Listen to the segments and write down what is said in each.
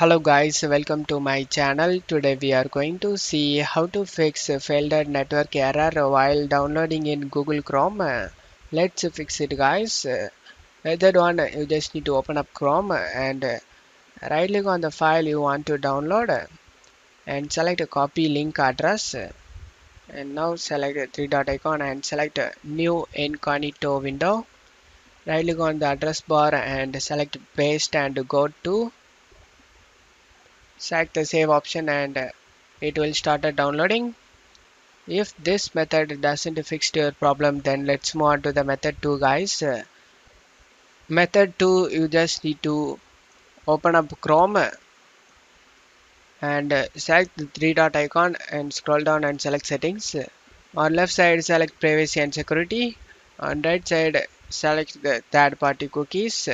Hello guys, welcome to my channel. Today we are going to see how to fix a failed network error while downloading in Google Chrome. Let's fix it guys. That one you just need to open up Chrome and right click on the file you want to download and select a copy link address and now select the three dot icon and select new incognito window. Right click on the address bar and select paste and go to select the save option and it will start downloading. If this method doesn't fix your problem, then let's move on to the method 2 guys. Method 2, you just need to open up Chrome and select the three dot icon and scroll down and select settings. On left side select privacy and security. On right side select the third party cookies.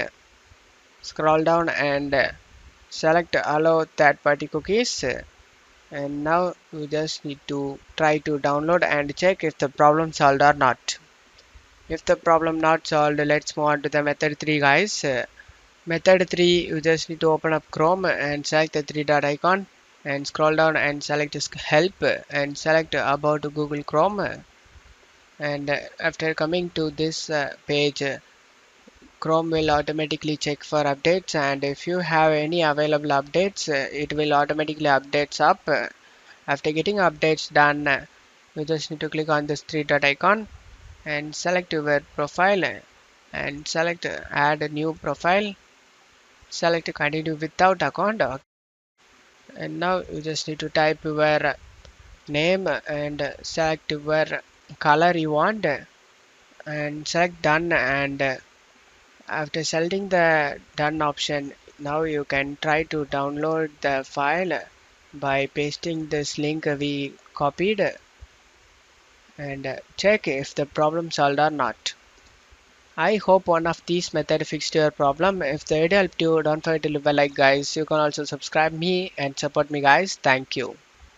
Scroll down and select allow third party cookies. And now you just need to try to download and check if the problem solved or not. If the problem not solved, let's move on to the method 3 guys. Method 3, you just need to open up Chrome and select the three dot icon and scroll down and select help and select about Google Chrome. And after coming to this page, Chrome will automatically check for updates, and if you have any available updates, it will automatically updates up. After getting updates done, you just need to click on this three dot icon and select your profile and select add a new profile. Select continue without account, and now you just need to type your name and select your color you want and select done. And after selecting the done option, now you can try to download the file by pasting this link we copied and check if the problem solved or not. I hope one of these methods fixed your problem. If the video helped you, don't forget to leave a like guys. You can also subscribe me and support me guys. Thank you.